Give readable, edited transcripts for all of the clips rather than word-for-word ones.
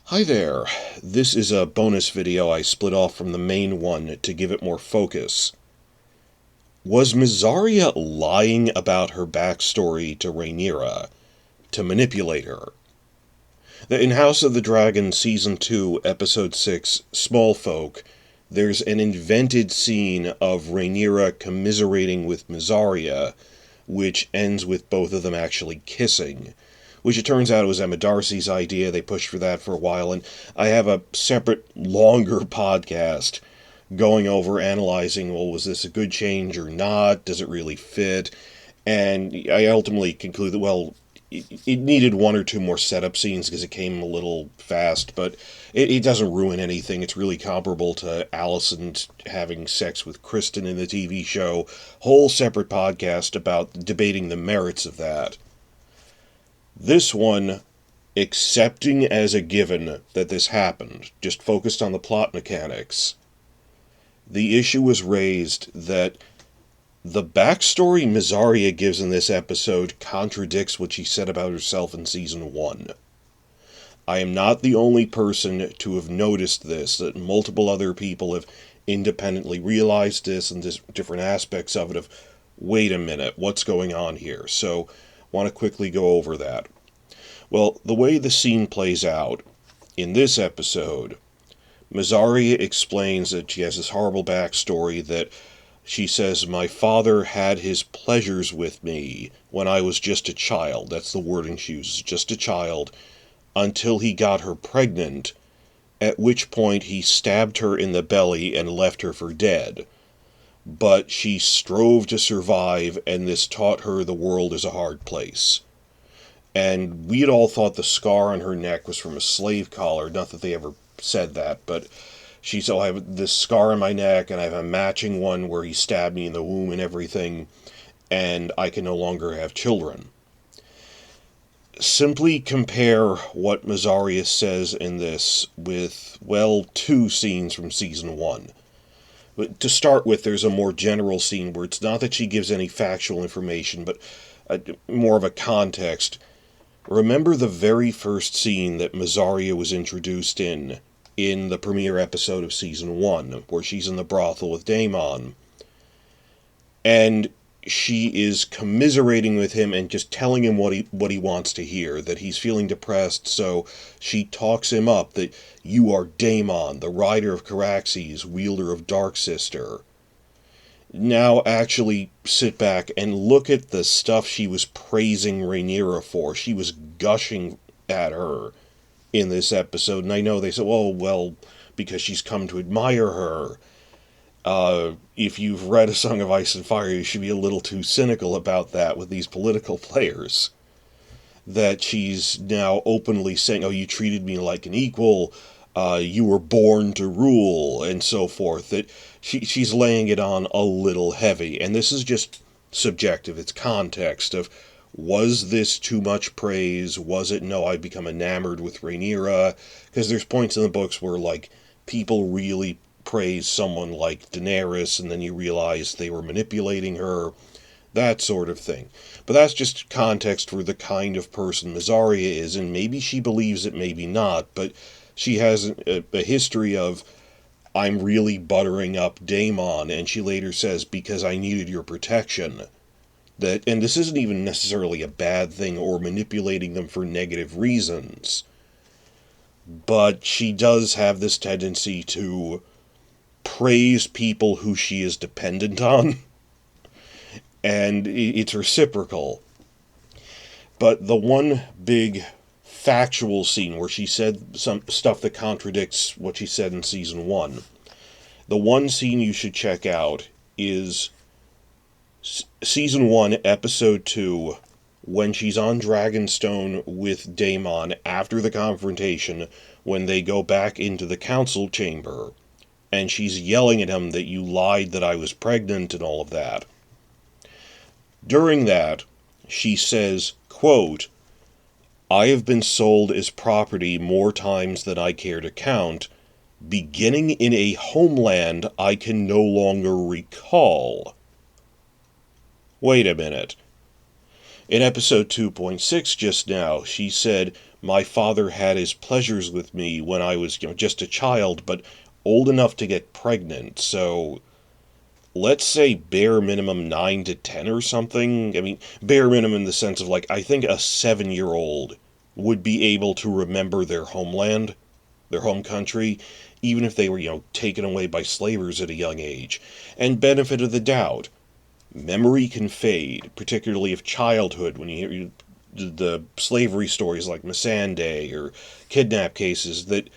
Hi there. This is a bonus video I split off from the main one to give it more focus. Was Mysaria lying about her backstory to Rhaenyra to manipulate her? In House of the Dragon Season 2, Episode 6, Small Folk, there's an invented scene of Rhaenyra commiserating with Mysaria, which ends with both of them actually kissing. Which it turns out it was Emma Darcy's idea. They pushed for that for a while, and I have a separate, longer podcast going over analyzing, well, was this a good change or not? Does it really fit? And I ultimately conclude that, well, it needed one or two more setup scenes because it came a little fast, but it doesn't ruin anything. It's really comparable to Alicent having sex with Kristen in the TV show. Whole separate podcast about debating the merits of that. This one, accepting as a given that this happened, just focused on the plot mechanics, the issue was raised that the backstory Mysaria gives in this episode contradicts what she said about herself in Season 1. I am not the only person to have noticed this, that multiple other people have independently realized this and different aspects of it of, wait a minute, what's going on here? So, want to quickly go over that. Well, the way the scene plays out, in this episode, Mysaria explains that she has this horrible backstory that she says, my father had his pleasures with me when I was just a child. That's the wording she uses, just a child, until he got her pregnant, at which point he stabbed her in the belly and left her for dead. But she strove to survive, and this taught her the world is a hard place. And we had all thought the scar on her neck was from a slave collar. Not that they ever said that, but she said, I have this scar on my neck, and I have a matching one where he stabbed me in the womb and everything, and I can no longer have children. Simply compare what Mysaria says in this with, well, two scenes from Season 1. But to start with, there's a more general scene where it's not that she gives any factual information, but more of a context. Remember the very first scene that Mysaria was introduced in the premiere episode of Season 1, where she's in the brothel with Daemon. And she is commiserating with him and just telling him what he wants to hear, that he's feeling depressed, so she talks him up, that you are Daemon, the rider of Caraxes, wielder of Darksister. Now actually sit back and look at the stuff she was praising Rhaenyra for. She was gushing at her in this episode, and I know they said, oh, well, because she's come to admire her. If you've read A Song of Ice and Fire, you should be a little too cynical about that with these political players. That she's now openly saying, oh, you treated me like an equal, you were born to rule, and so forth. That she's laying it on a little heavy, and this is just subjective. It's context of, was this too much praise? Was it, no, I've become enamored with Rhaenyra? Because there's points in the books where, like, people really praise someone like Daenerys, and then you realize they were manipulating her, that sort of thing. But that's just context for the kind of person Mysaria is, and maybe she believes it, maybe not, but she has a history of, I'm really buttering up Daemon, and she later says, because I needed your protection. And this isn't even necessarily a bad thing or manipulating them for negative reasons, but she does have this tendency to praise people who she is dependent on, and it's reciprocal. But the one big factual scene where she said some stuff that contradicts what she said in Season 1, the one scene you should check out is Season 1, Episode 2, when she's on Dragonstone with Daemon after the confrontation, when they go back into the council chamber, and she's yelling at him that you lied that I was pregnant and all of that. During that, she says, quote, I have been sold as property more times than I care to count, beginning in a homeland I can no longer recall. Wait a minute. In episode 2.6 just now, she said, my father had his pleasures with me when I was, just a child, but old enough to get pregnant, so let's say bare minimum 9 to 10 or something. I mean, bare minimum in the sense of, like, I think a 7-year-old would be able to remember their homeland, their home country, even if they were, taken away by slavers at a young age. And benefit of the doubt, memory can fade, particularly of childhood, when you hear the slavery stories like Missandei or kidnap cases, that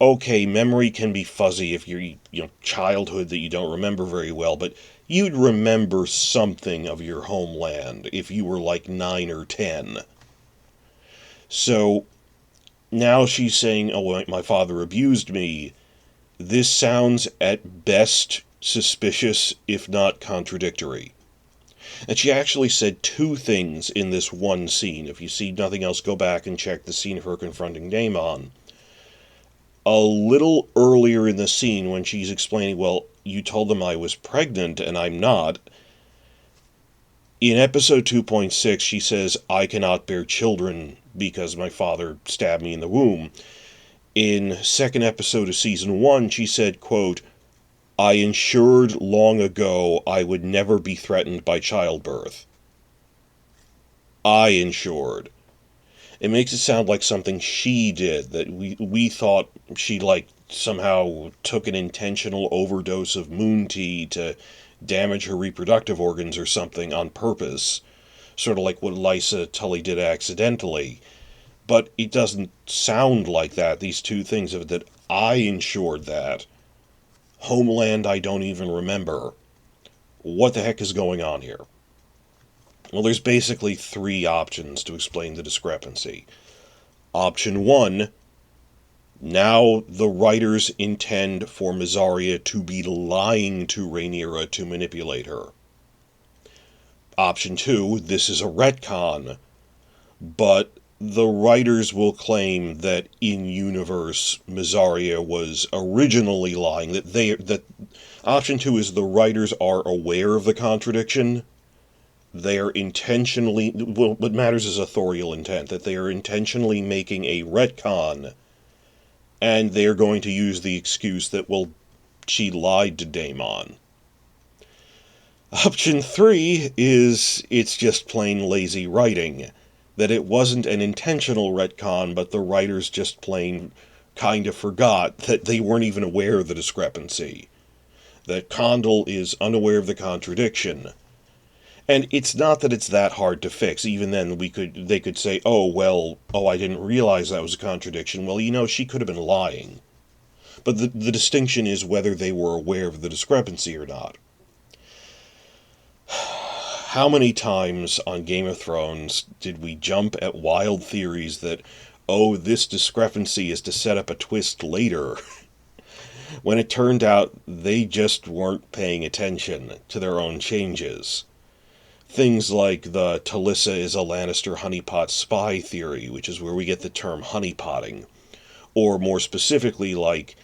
okay, memory can be fuzzy if you're, childhood that you don't remember very well, but you'd remember something of your homeland if you were like 9 or 10. So now she's saying, oh, my father abused me. This sounds at best suspicious, if not contradictory. And she actually said two things in this one scene. If you see nothing else, go back and check the scene of her confronting Daemon. A little earlier in the scene, when she's explaining, well, you told them I was pregnant and I'm not. In episode 2.6, she says, I cannot bear children because my father stabbed me in the womb. In second episode of season 1, she said, quote, I ensured long ago I would never be threatened by childbirth. I ensured. It makes it sound like something she did, that we thought she, like, somehow took an intentional overdose of moon tea to damage her reproductive organs or something on purpose. Sort of like what Lysa Tully did accidentally. But it doesn't sound like that, these two things of it, that I ensured that. Homeland I don't even remember. What the heck is going on here? Well, there's basically three options to explain the discrepancy. Option 1, now the writers intend for Mysaria to be lying to Rhaenyra to manipulate her. Option 2, this is a retcon, but the writers will claim that in-universe Mysaria was originally lying, that option 2 is the writers are aware of the contradiction. They are intentionally, well, what matters is authorial intent, that they are intentionally making a retcon, and they are going to use the excuse that, well, she lied to Daemon. Option 3 is it's just plain lazy writing, that it wasn't an intentional retcon, but the writers just plain kind of forgot that they weren't even aware of the discrepancy, that Condal is unaware of the contradiction. And it's not that it's that hard to fix. Even then, they could say, I didn't realize that was a contradiction. Well, she could have been lying. But the distinction is whether they were aware of the discrepancy or not. How many times on Game of Thrones did we jump at wild theories that, this discrepancy is to set up a twist later, when it turned out they just weren't paying attention to their own changes? Things like the Talissa is a Lannister honeypot spy theory, which is where we get the term honeypotting. Or more specifically, like,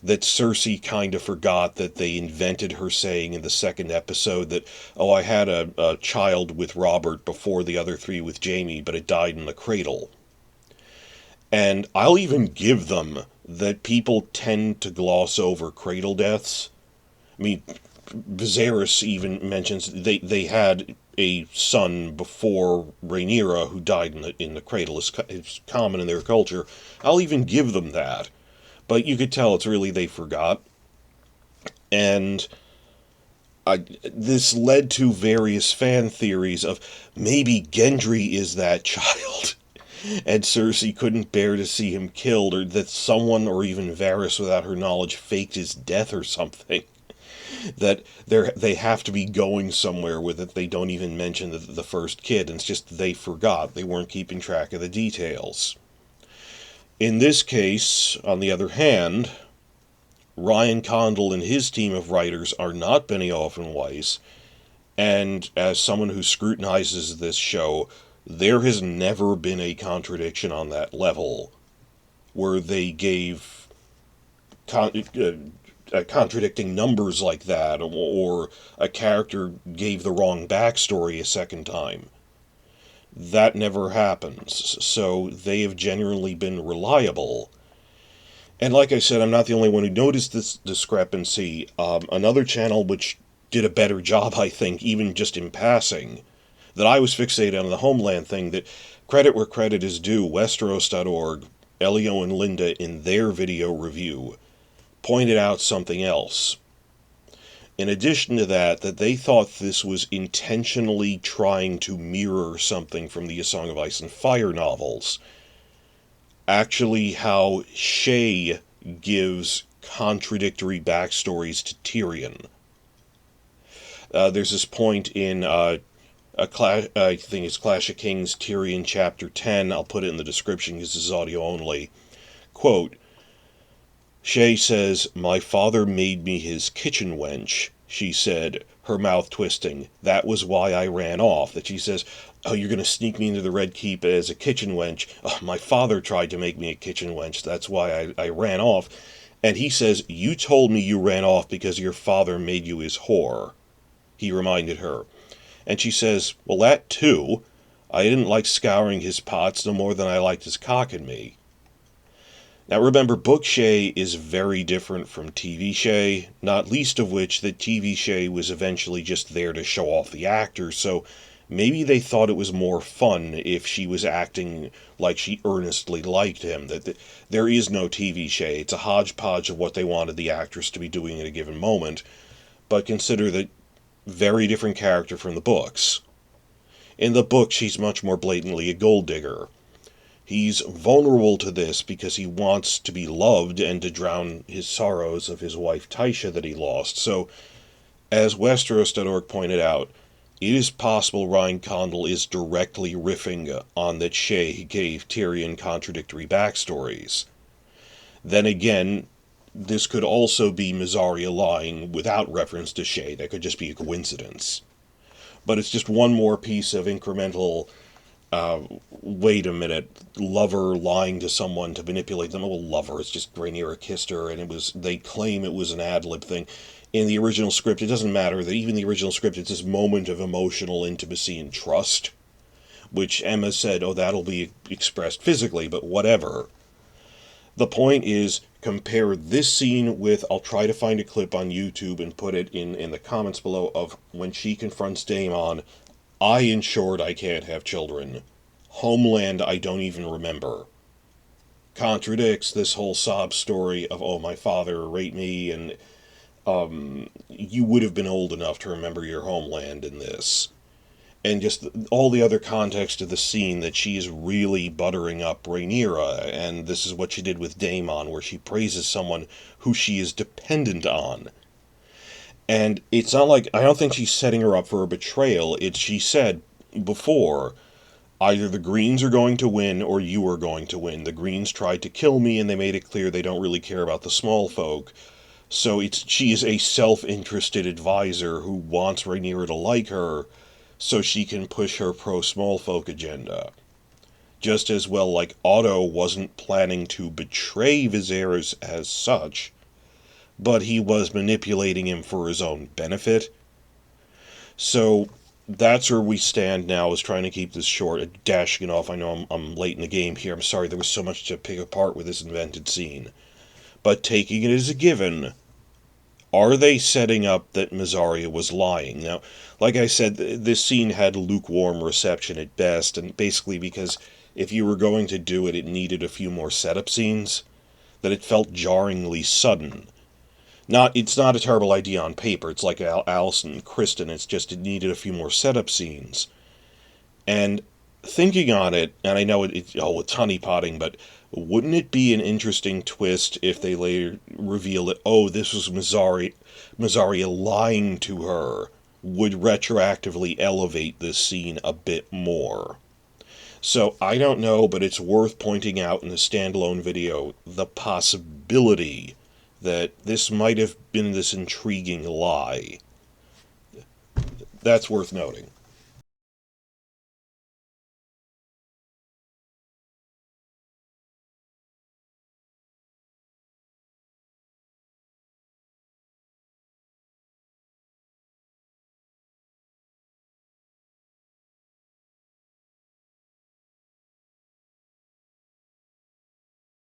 that Cersei kind of forgot that they invented her saying in the second episode that, I had a child with Robert before the other three with Jaime, but it died in the cradle. And I'll even give them that people tend to gloss over cradle deaths. I mean, Viserys even mentions they had a son before Rhaenyra who died in the cradle. It's common in their culture. I'll even give them that. But you could tell it's really they forgot. And this led to various fan theories of maybe Gendry is that child. And Cersei couldn't bear to see him killed, or that someone, or even Varys without her knowledge, faked his death or something. That they have to be going somewhere with it. They don't even mention the first kid, and it's just they forgot. They weren't keeping track of the details. In this case, on the other hand, Ryan Condal and his team of writers are not Benioff and Weiss, and as someone who scrutinizes this show, there has never been a contradiction on that level, where they gave contradicting numbers like that, or a character gave the wrong backstory a second time. That never happens, so they have genuinely been reliable. And like I said, I'm not the only one who noticed this discrepancy. Another channel which did a better job, I think, even just in passing, that I was fixated on the Homeland thing, that credit where credit is due, Westeros.org, Elio and Linda, in their video review, pointed out something else. In addition to that, that they thought this was intentionally trying to mirror something from the A Song of Ice and Fire novels. Actually, how Shay gives contradictory backstories to Tyrion. There's this point in I think it's Clash of Kings, Tyrion chapter 10. I'll put it in the description because this is audio only. Quote, Shay says, "My father made me his kitchen wench," she said, her mouth twisting. "That was why I ran off." That she says, "Oh, you're going to sneak me into the Red Keep as a kitchen wench. Oh, my father tried to make me a kitchen wench. That's why I ran off." And he says, "You told me you ran off because your father made you his whore," he reminded her. And she says, "Well, that too. I didn't like scouring his pots no more than I liked his cock in me." Now remember, book Shay is very different from TV Shay, not least of which that TV Shay was eventually just there to show off the actor, so maybe they thought it was more fun if she was acting like she earnestly liked him, that there is no TV Shay. It's a hodgepodge of what they wanted the actress to be doing at a given moment, but consider that very different character from the books. In the book, she's much more blatantly a gold digger. He's vulnerable to this because he wants to be loved and to drown his sorrows of his wife Tysha that he lost. So, as Westeros.org pointed out, it is possible Ryan Condal is directly riffing on that Shay gave Tyrion contradictory backstories. Then again, this could also be Mysaria lying without reference to Shay. That could just be a coincidence. But it's just one more piece of incremental wait a minute, lover lying to someone to manipulate them. Well, lover, it's just Rhaenyra kissed her, and they claim it was an ad-lib thing. In the original script, it doesn't matter that even the original script, it's this moment of emotional intimacy and trust, which Emma said, oh, that'll be expressed physically, but whatever. The point is, compare this scene with, I'll try to find a clip on YouTube and put it in the comments below, of when she confronts Daemon. I ensured I can't have children. Homeland I don't even remember. Contradicts this whole sob story of, oh, my father raped me, and you would have been old enough to remember your homeland in this. And just all the other context of the scene, that she is really buttering up Rhaenyra, and this is what she did with Daemon, where she praises someone who she is dependent on. And it's not like, I don't think she's setting her up for a betrayal. She said before, either the Greens are going to win or you are going to win. The Greens tried to kill me, and they made it clear they don't really care about the small folk. So she is a self-interested advisor who wants Rhaenyra to like her so she can push her pro-small folk agenda. Just as well, like, Otto wasn't planning to betray Viserys as such, but he was manipulating him for his own benefit. So that's where we stand now, is trying to keep this short, dashing it off. I know I'm late in the game here. I'm sorry, there was so much to pick apart with this invented scene. But taking it as a given, are they setting up that Mysaria was lying? Now, like I said, this scene had lukewarm reception at best, and basically because if you were going to do it, it needed a few more setup scenes, that it felt jarringly sudden. It's not a terrible idea on paper. It's like Allison and Kristen. It's just it needed a few more setup scenes. And thinking on it, and I know it's honeypotting, but wouldn't it be an interesting twist if they later reveal that, oh, this was Mysaria lying to her, would retroactively elevate this scene a bit more. So, I don't know, but it's worth pointing out in the standalone video the possibility that this might have been this intriguing lie. That's worth noting.